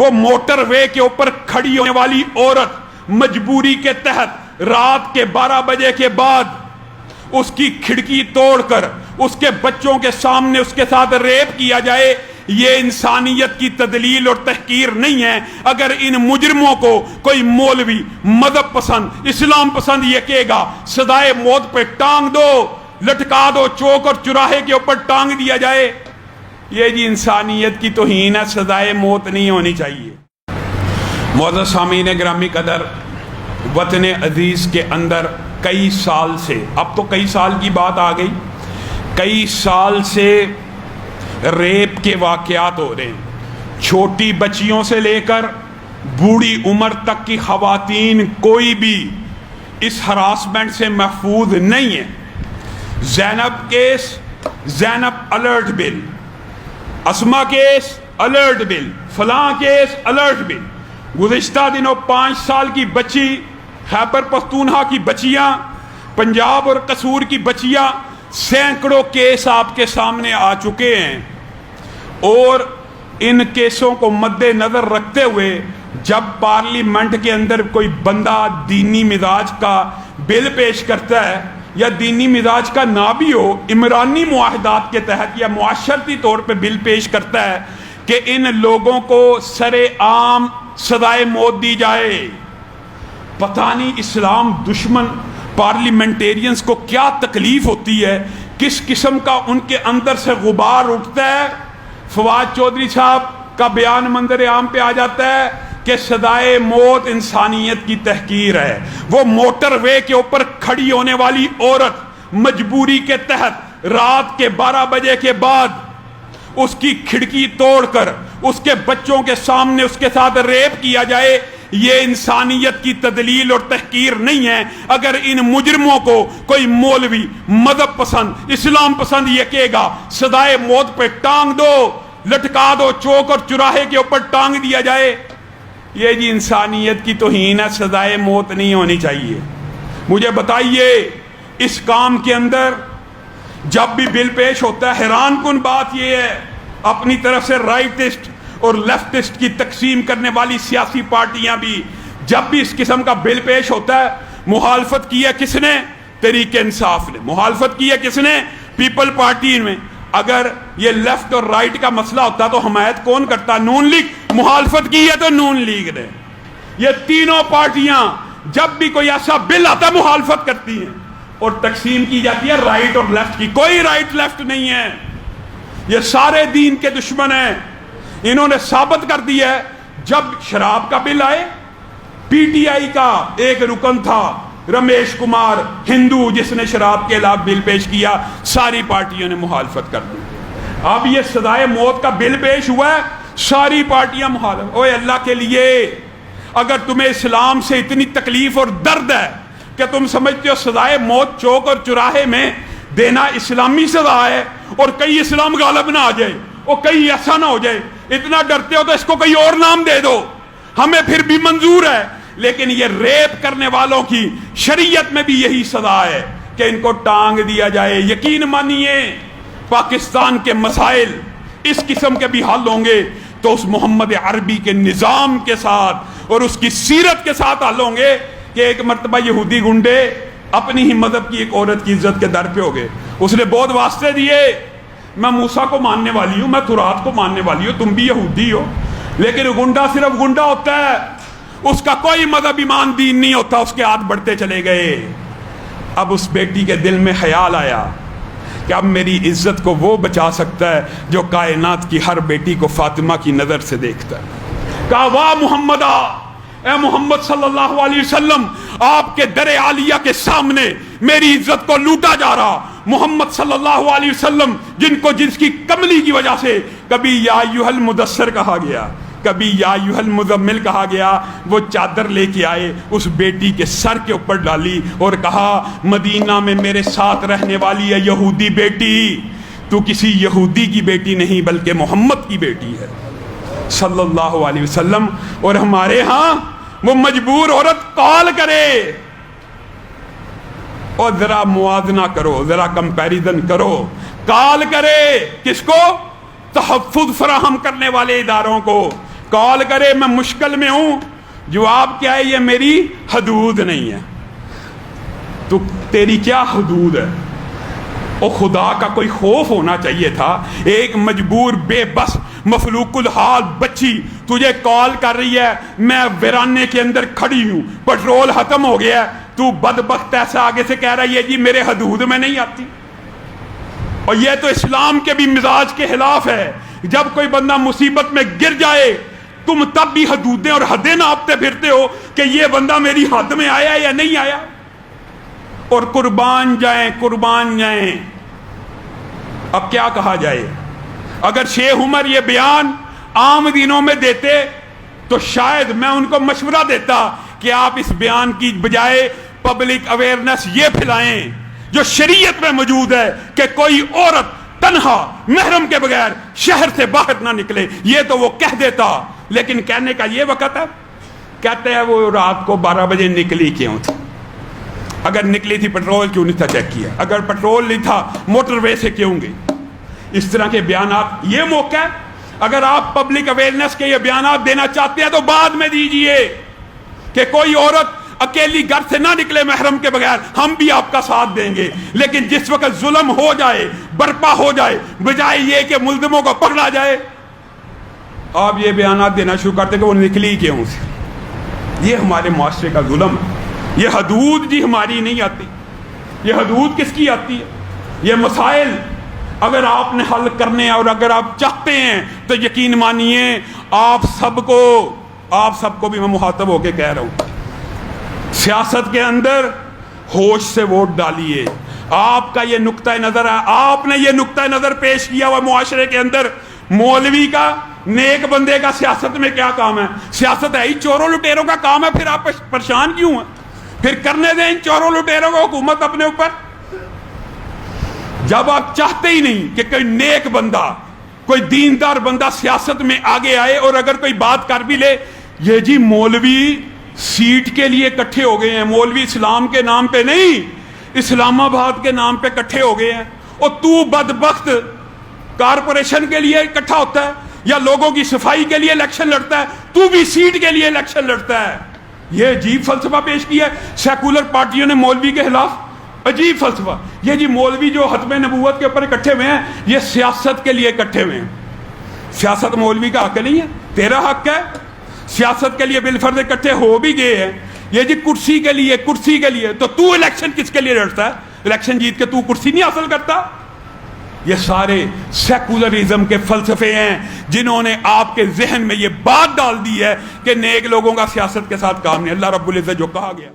وہ موٹر وے کے اوپر کھڑی ہونے والی عورت مجبوری کے تحت رات کے 12 بجے کے بعد اس کی کھڑکی توڑ کر اس کے بچوں کے سامنے اس کے ساتھ ریپ کیا جائے، یہ انسانیت کی تدلیل اور تحقیر نہیں ہے۔ اگر ان مجرموں کو کوئی مولوی مذہب پسند اسلام پسند یہ کہے گا سزائے موت پہ ٹانگ دو، لٹکا دو، چوک اور چوراہے کے اوپر ٹانگ دیا جائے، یہ جی انسانیت کی توہین ہے، سزائے موت نہیں ہونی چاہیے۔ معزز سامعین گرامی قدر، وطن عزیز کے اندر کئی سال سے، اب تو کئی سال کی بات آ گئی، کئی سال سے ریپ کے واقعات ہو رہے ہیں، چھوٹی بچیوں سے لے کر بوڑھی عمر تک کی خواتین کوئی بھی اس ہراسمنٹ سے محفوظ نہیں ہے۔ زینب کیس، زینب الرٹ بل، اسما کیس الرٹ بل، فلاں کیس الرٹ بل۔ گزشتہ دنوں 5 سال کی بچی، خیبر پختونخوا کی بچیاں، پنجاب اور قصور کی بچیاں، سینکڑوں کیس آپ کے سامنے آ چکے ہیں، اور ان کیسوں کو مد نظر رکھتے ہوئے جب پارلیمنٹ کے اندر کوئی بندہ دینی مزاج کا بل پیش کرتا ہے، یا دینی مزاج کا نہ بھی ہو، عمرانی معاہدات کے تحت یا معاشرتی طور پہ بل پیش کرتا ہے کہ ان لوگوں کو سر عام سزائے موت دی جائے، پتہ نہیں اسلام دشمن پارلیمنٹیرینز کو کیا تکلیف ہوتی ہے، کس قسم کا ان کے اندر سے غبار اٹھتا ہے۔ فواد چودھری صاحب کا بیان منظر عام پہ آ جاتا ہے کہ سزائے موت انسانیت کی تحقیر ہے۔ وہ موٹر وے کے اوپر کھڑی ہونے والی عورت مجبوری کے تحت رات کے 12 بجے کے بعد اس کی کھڑکی توڑ کر اس کے بچوں کے سامنے اس کے ساتھ ریپ کیا جائے، یہ انسانیت کی تدلیل اور تحقیر نہیں ہے۔ اگر ان مجرموں کو کوئی مولوی مذہب پسند اسلام پسند یہ کہے گا سزائے موت پہ ٹانگ دو، لٹکا دو، چوک اور چوراہے کے اوپر ٹانگ دیا جائے، یہ جی انسانیت کی توہین ہے، سزائے موت نہیں ہونی چاہیے۔ مجھے بتائیے اس کام کے اندر جب بھی بل پیش ہوتا ہے، حیران کن بات یہ ہے اپنی طرف سے رائٹسٹ اور لیفٹسٹ کی تقسیم کرنے والی سیاسی پارٹیاں بھی جب بھی اس قسم کا بل پیش ہوتا ہے، مخالفت کی ہے کس نے؟ تحریک انصاف نے۔ مخالفت کی ہے کس نے؟ پیپل پارٹی میں۔ اگر یہ لیفٹ اور رائٹ کا مسئلہ ہوتا تو حمایت کون کرتا؟ نون لیگ۔ مخالفت کی ہے تو نون لیگ نے۔ یہ تینوں پارٹیاں جب بھی کوئی ایسا بل آتا مخالفت کرتی ہیں، اور تقسیم کی جاتی ہے رائٹ اور لیفٹ کی۔ کوئی رائٹ لیفٹ نہیں ہے، یہ سارے دین کے دشمن ہیں۔ انہوں نے ثابت کر دیا ہے، جب شراب کا بل آئے، پی ٹی آئی کا ایک رکن تھا رمیش کمار ہندو جس نے شراب کے خلاف بل پیش کیا، ساری پارٹیوں نے مخالفت کر دی۔ اب یہ سزائے موت کا بل پیش ہوا ہے، ساری پارٹیاں مخالف۔ اوے اللہ کے لیے، اگر تمہیں اسلام سے اتنی تکلیف اور درد ہے کہ تم سمجھتے ہو سزائے موت چوک اور چوراہے میں دینا اسلامی سزا ہے، اور کہیں اسلام غالب نہ آ جائے اور کہیں ایسا نہ ہو جائے، اتنا ڈرتے ہو تو اس کو کوئی اور نام دے دو، ہمیں پھر بھی منظور ہے۔ لیکن یہ ریپ کرنے والوں کی شریعت میں بھی یہی سزا ہے کہ ان کو ٹانگ دیا جائے۔ یقین مانیے پاکستان کے مسائل اس قسم کے بھی حل ہوں گے تو اس محمد عربی کے نظام کے ساتھ اور اس کی سیرت کے ساتھ حل ہوں گے کہ ایک مرتبہ یہودی گنڈے اپنی ہی مذہب کی ایک عورت کی عزت کے در پہ ہو گئے، اس نے بہت واسطے دیے، میں موسیٰ کو ماننے والی ہوں، میں تورات کو ماننے والی ہوں، تم بھی یہودی ہو، لیکن گنڈا صرف گنڈا ہوتا ہے، اس کا کوئی مذہب ایمان دین نہیں ہوتا۔ اس کے ہاتھ بڑھتے چلے گئے۔ اب اس بیٹی کے دل میں خیال آیا کہ اب میری عزت کو وہ بچا سکتا ہے جو کائنات کی ہر بیٹی کو فاطمہ کی نظر سے دیکھتا ہے۔ کہا واہ محمدہ، اے محمد صلی اللہ علیہ وسلم، آپ کے در عالیہ کے سامنے میری عزت کو لوٹا جا رہا۔ محمد صلی اللہ علیہ وسلم جس کی کملی کی وجہ سے کبھی یا ایھا المدثر کہا گیا، کبھی یا ایھا المزمل کہا گیا، وہ چادر لے کے آئے، اس بیٹی کے سر کے اوپر ڈالی اور کہا مدینہ میں میرے ساتھ رہنے والی ہے یہودی بیٹی، تو کسی یہودی کی بیٹی نہیں بلکہ محمد کی بیٹی ہے صلی اللہ علیہ وسلم۔ اور ہمارے ہاں وہ مجبور عورت کال کرے، اور ذرا موازنہ کرو، ذرا کمپیریزن کرو، کال کرے کس کو؟ تحفظ فراہم کرنے والے اداروں کو، کال کرے میں مشکل میں ہوں، جواب کیا ہے؟ یہ میری حدود نہیں ہے۔ تو تیری کیا حدود ہے؟ او خدا کا کوئی خوف ہونا چاہیے تھا۔ ایک مجبور بے بس مفلوق الحال بچی تجھے کال کر رہی ہے، میں ویرانے کے اندر کھڑی ہوں، پٹرول ختم ہو گیا ہے، تو بدبخت ایسا آگے سے کہہ رہا ہے جی میرے حدود میں نہیں آتی۔ اور یہ تو اسلام کے بھی مزاج کے خلاف ہے۔ جب کوئی بندہ مصیبت میں گر جائے تم تب بھی حدودیں اور حدیں ناپتے پھرتے ہو کہ یہ بندہ میری حد میں آیا یا نہیں آیا۔ اور قربان جائیں قربان جائیں، اب کیا کہا جائے؟ اگر شیخ عمر یہ بیان عام دنوں میں دیتے تو شاید میں ان کو مشورہ دیتا کہ آپ اس بیان کی بجائے پبلک اویئرنیس یہ پھیلائیں جو شریعت میں موجود ہے کہ کوئی عورت تنہا محرم کے بغیر شہر سے باہر نہ نکلے۔ یہ تو وہ کہہ دیتا، لیکن کہنے کا یہ وقت ہے۔ کہتے ہیں وہ رات کو 12 بجے نکلی کیوں تھی؟ اگر نکلی تھی پٹرول کیوں نہیں تھا چیک کیا؟ اگر پٹرول نہیں تھا موٹر وے سے کیوں گئی؟ اس طرح کے بیانات، یہ موقع ہے۔ اگر آپ پبلک اویئرنیس کے یہ بیانات دینا چاہتے ہیں تو بعد میں دیجئے کہ کوئی عورت اکیلی گھر سے نہ نکلے محرم کے بغیر، ہم بھی آپ کا ساتھ دیں گے۔ لیکن جس وقت ظلم ہو جائے، برپا ہو جائے، بجائے یہ کہ ملزموں کو پکڑا جائے، آپ یہ بیانات دینا شروع کرتے کہ وہ نکلی کیوں سے۔ یہ ہمارے معاشرے کا ظلم ہے۔ یہ حدود جی ہماری نہیں آتی، یہ حدود کس کی آتی ہے؟ یہ مسائل اگر آپ نے حل کرنے اور اگر آپ چاہتے ہیں تو یقین مانیے آپ سب کو بھی میں مخاطب ہو کے کہہ رہا ہوں، سیاست کے اندر ہوش سے ووٹ ڈالیے۔ آپ کا یہ نقطہ نظر ہے، آپ نے یہ نقطہ نظر پیش کیا ہوا معاشرے کے اندر، مولوی کا، نیک بندے کا سیاست میں کیا کام ہے؟ سیاست ہے ہی چوروں لٹیروں کا کام ہے، پھر آپ پریشان کیوں ہیں؟ پھر کرنے دیں ان چوروں لٹیروں کو حکومت اپنے اوپر۔ جب آپ چاہتے ہی نہیں کہ کوئی نیک بندہ، کوئی دیندار بندہ سیاست میں آگے آئے، اور اگر کوئی بات کر بھی لے، یہ جی مولوی سیٹ کے لیے اکٹھے ہو گئے ہیں، مولوی اسلام کے نام پہ نہیں، اسلام آباد کے نام پہ اکٹھے ہو گئے ہیں، اور تو بدبخت کارپوریشن کے لیے اکٹھا ہوتا ہے یا لوگوں کی صفائی کے لیے الیکشن لڑتا ہے، تو بھی سیٹ کے لیے الیکشن لڑتا ہے۔ یہ عجیب فلسفہ پیش کیا ہے سیکولر پارٹیوں نے مولوی کے خلاف، عجیب فلسفہ۔ یہ جی مولوی جو ختم نبوت کے اوپر اکٹھے ہوئے ہیں، یہ سیاست کے لیے اکٹھے ہوئے ہیں۔ سیاست مولوی کا حق نہیں ہے، تیرا حق ہے۔ سیاست کے لیے بالفرض اکٹھے ہو بھی گئے ہیں، یہ جی کرسی کے لیے، تو الیکشن کس کے لیے لڑتا ہے؟ الیکشن جیت کے تو کرسی نہیں حاصل کرتا؟ یہ سارے سیکولرزم کے فلسفے ہیں جنہوں نے آپ کے ذہن میں یہ بات ڈال دی ہے کہ نیک لوگوں کا سیاست کے ساتھ کام نہیں۔ اللہ رب العزت جو کہا گیا